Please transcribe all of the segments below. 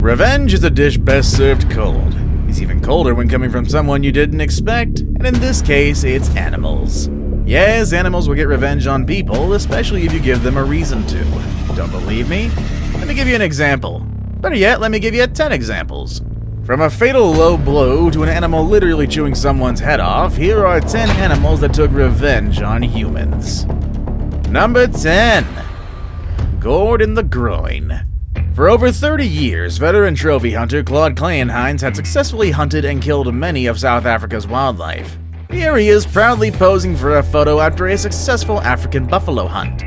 Revenge is a dish best served cold. It's even colder when coming from someone you didn't expect, and in this case, it's animals. Yes, animals will get revenge on people, especially if you give them a reason to. Don't believe me? Let me give you an example. Better yet, let me give you 10 examples. From a fatal low blow to an animal literally chewing someone's head off, here are 10 animals that took revenge on humans. Number 10. Gored in the groin. For over 30 years, veteran trophy hunter Claude Kleyenheinz had successfully hunted and killed many of South Africa's wildlife. Here he is proudly posing for a photo after a successful African buffalo hunt.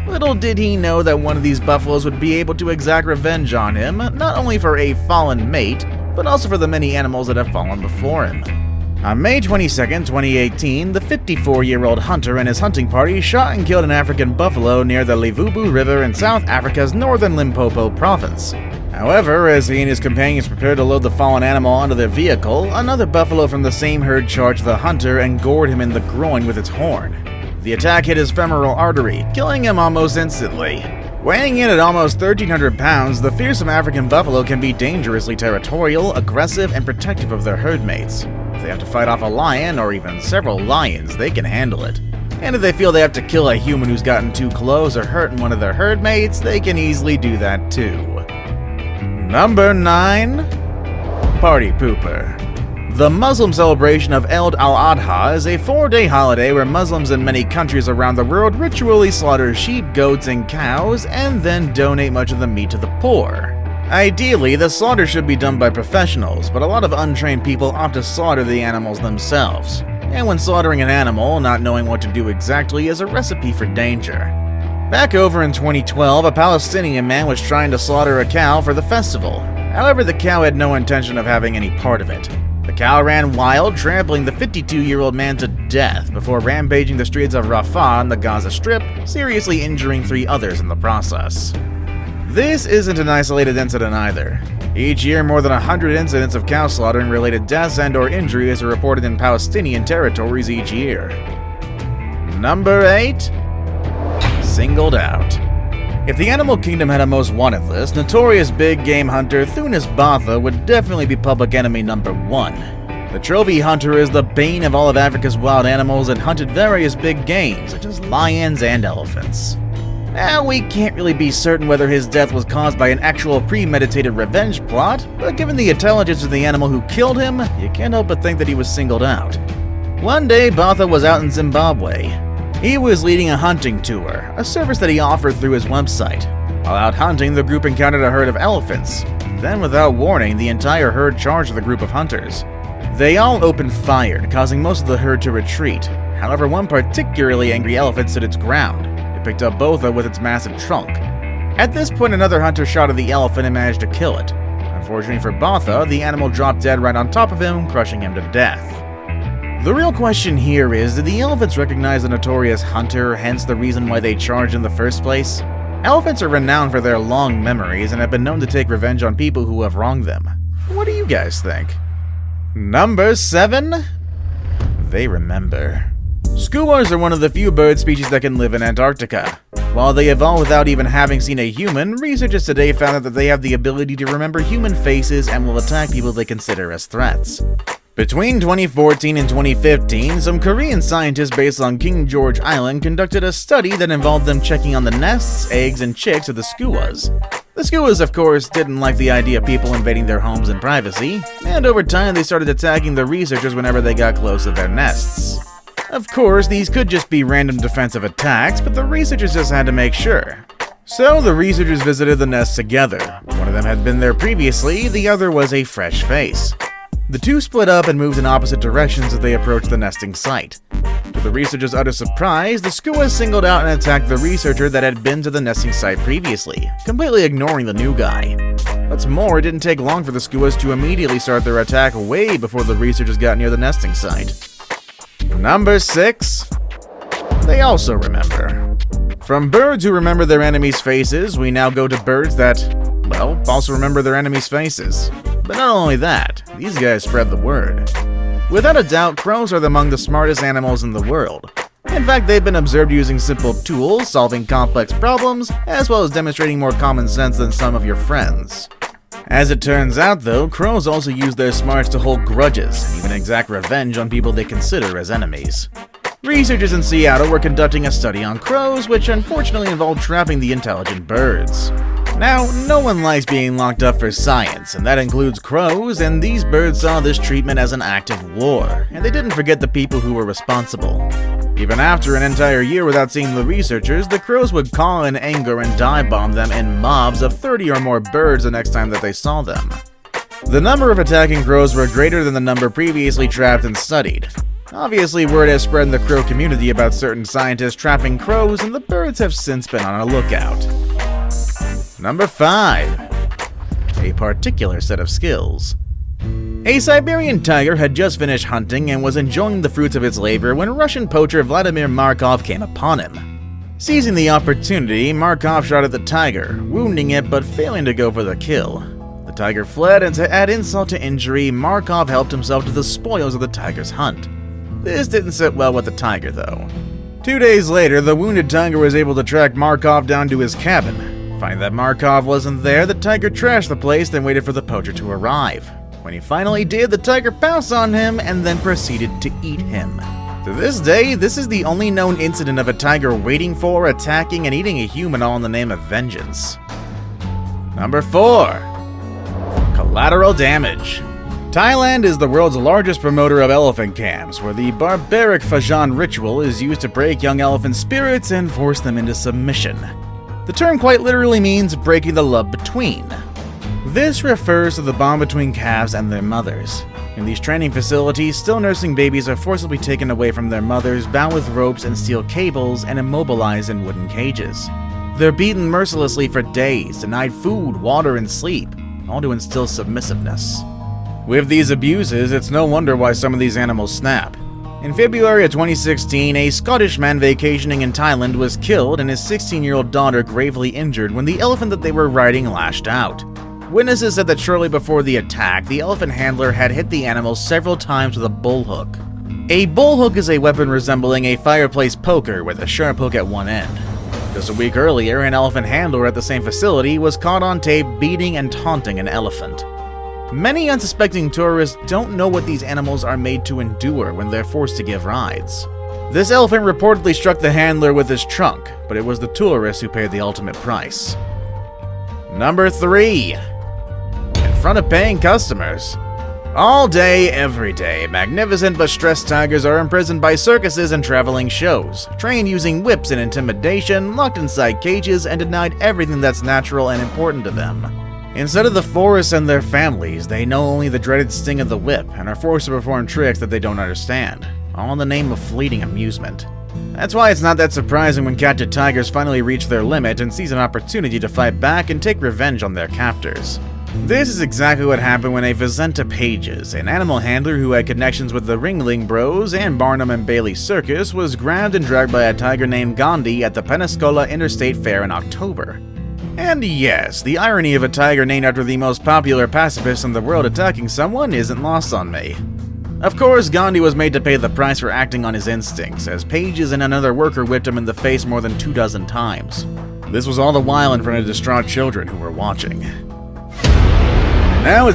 Little did he know that one of these buffaloes would be able to exact revenge on him, not only for a fallen mate, but also for the many animals that have fallen before him. On May 22, 2018, the 54-year-old hunter and his hunting party shot and killed an African buffalo near the Livubu River in South Africa's northern Limpopo province. However, as he and his companions prepared to load the fallen animal onto their vehicle, another buffalo from the same herd charged the hunter and gored him in the groin with its horn. The attack hit his femoral artery, killing him almost instantly. Weighing in at almost 1,300 pounds, the fearsome African buffalo can be dangerously territorial, aggressive, and protective of their herd mates. If they have to fight off a lion, or even several lions, they can handle it. And if they feel they have to kill a human who's gotten too close or hurting one of their herd mates, they can easily do that too. Number 9. Party Pooper. The Muslim celebration of Eid al-Adha is a 4-day holiday where Muslims in many countries around the world ritually slaughter sheep, goats, and cows, and then donate much of the meat to the poor. Ideally, the slaughter should be done by professionals, but a lot of untrained people opt to slaughter the animals themselves. And when slaughtering an animal, not knowing what to do exactly is a recipe for danger. Back over in 2012, a Palestinian man was trying to slaughter a cow for the festival. However, the cow had no intention of having any part of it. The cow ran wild, trampling the 52-year-old man to death before rampaging the streets of Rafah on the Gaza Strip, seriously injuring 3 others in the process. This isn't an isolated incident either. Each year, more than 100 incidents of cow slaughtering-related deaths and/or injuries are reported in Palestinian territories each year. Number 8. Singled out. If the animal kingdom had a most wanted list, notorious big game hunter Thunis Botha would definitely be public enemy number 1. The trophy hunter is the bane of all of Africa's wild animals and hunted various big game, such as lions and elephants. Now, we can't really be certain whether his death was caused by an actual premeditated revenge plot, but given the intelligence of the animal who killed him, you can't help but think that he was singled out. One day, Botha was out in Zimbabwe. He was leading a hunting tour, a service that he offered through his website. While out hunting, the group encountered a herd of elephants. Then, without warning, the entire herd charged the group of hunters. They all opened fire, causing most of the herd to retreat. However, one particularly angry elephant stood its ground. It picked up Botha with its massive trunk. At this point, another hunter shot at the elephant and managed to kill it. Unfortunately for Botha, the animal dropped dead right on top of him, crushing him to death. The real question here is, did the elephants recognize the notorious hunter, hence the reason why they charged in the first place? Elephants are renowned for their long memories and have been known to take revenge on people who have wronged them. What do you guys think? Number 7. They remember. Skuas are one of the few bird species that can live in Antarctica. While they evolved without even having seen a human, researchers today found out that they have the ability to remember human faces and will attack people they consider as threats. Between 2014 and 2015, some Korean scientists based on King George Island conducted a study that involved them checking on the nests, eggs, and chicks of the skuas. The skuas, of course, didn't like the idea of people invading their homes and privacy, and over time they started attacking the researchers whenever they got close to their nests. Of course, these could just be random defensive attacks, but the researchers just had to make sure. So the researchers visited the nests together. One of them had been there previously, the other was a fresh face. The two split up and moved in opposite directions as they approached the nesting site. To the researchers' utter surprise, the skuas singled out and attacked the researcher that had been to the nesting site previously, completely ignoring the new guy. What's more, it didn't take long for the skuas to immediately start their attack way before the researchers got near the nesting site. Number 6. They also remember. From birds who remember their enemies' faces, we now go to birds that, well, also remember their enemies' faces. But not only that, these guys spread the word. Without a doubt, crows are among the smartest animals in the world. In fact, they've been observed using simple tools, solving complex problems, as well as demonstrating more common sense than some of your friends. As it turns out though, crows also use their smarts to hold grudges and even exact revenge on people they consider as enemies. Researchers in Seattle were conducting a study on crows, which unfortunately involved trapping the intelligent birds. Now, no one likes being locked up for science, and that includes crows, and these birds saw this treatment as an act of war, and they didn't forget the people who were responsible. Even after an entire year without seeing the researchers, the crows would call in anger and dive bomb them in mobs of 30 or more birds the next time that they saw them. The number of attacking crows were greater than the number previously trapped and studied. Obviously, word has spread in the crow community about certain scientists trapping crows, and the birds have since been on a lookout. Number 5. A particular set of skills. A Siberian tiger had just finished hunting and was enjoying the fruits of its labor when Russian poacher Vladimir Markov came upon him. Seizing the opportunity, Markov shot at the tiger, wounding it but failing to go for the kill. The tiger fled, and to add insult to injury, Markov helped himself to the spoils of the tiger's hunt. This didn't sit well with the tiger, though. 2 days later, the wounded tiger was able to track Markov down to his cabin. Finding that Markov wasn't there, the tiger trashed the place, then waited for the poacher to arrive. When he finally did, the tiger pounced on him and then proceeded to eat him. To this day, this is the only known incident of a tiger waiting for, attacking, and eating a human all in the name of vengeance. Number 4. Collateral damage. Thailand is the world's largest promoter of elephant camps, where the barbaric Fajan ritual is used to break young elephant spirits and force them into submission. The term quite literally means breaking the love between. This refers to the bond between calves and their mothers. In these training facilities, still nursing babies are forcibly taken away from their mothers, bound with ropes and steel cables, and immobilized in wooden cages. They're beaten mercilessly for days, denied food, water, and sleep, all to instill submissiveness. With these abuses, it's no wonder why some of these animals snap. In February of 2016, a Scottish man vacationing in Thailand was killed and his 16-year-old daughter gravely injured when the elephant that they were riding lashed out. Witnesses said that shortly before the attack, the elephant handler had hit the animal several times with a bullhook. A bullhook is a weapon resembling a fireplace poker with a sharp hook at one end. Just a week earlier, an elephant handler at the same facility was caught on tape beating and taunting an elephant. Many unsuspecting tourists don't know what these animals are made to endure when they're forced to give rides. This elephant reportedly struck the handler with his trunk, but it was the tourist who paid the ultimate price. Number 3. In front of paying customers. All day, every day, magnificent but stressed tigers are imprisoned by circuses and traveling shows, trained using whips and intimidation, locked inside cages, and denied everything that's natural and important to them. Instead of the forests and their families, they know only the dreaded sting of the whip and are forced to perform tricks that they don't understand, all in the name of fleeting amusement. That's why it's not that surprising when captured tigers finally reach their limit and seize an opportunity to fight back and take revenge on their captors. This is exactly what happened when a Vicenta Pages, an animal handler who had connections with the Ringling Bros and Barnum and Bailey Circus, was grabbed and dragged by a tiger named Gandhi at the Pensacola Interstate Fair in October. And yes, the irony of a tiger named after the most popular pacifist in the world attacking someone isn't lost on me. Of course, Gandhi was made to pay the price for acting on his instincts, as Pages and another worker whipped him in the face more than 24 times. This was all the while in front of distraught children who were watching. Now it's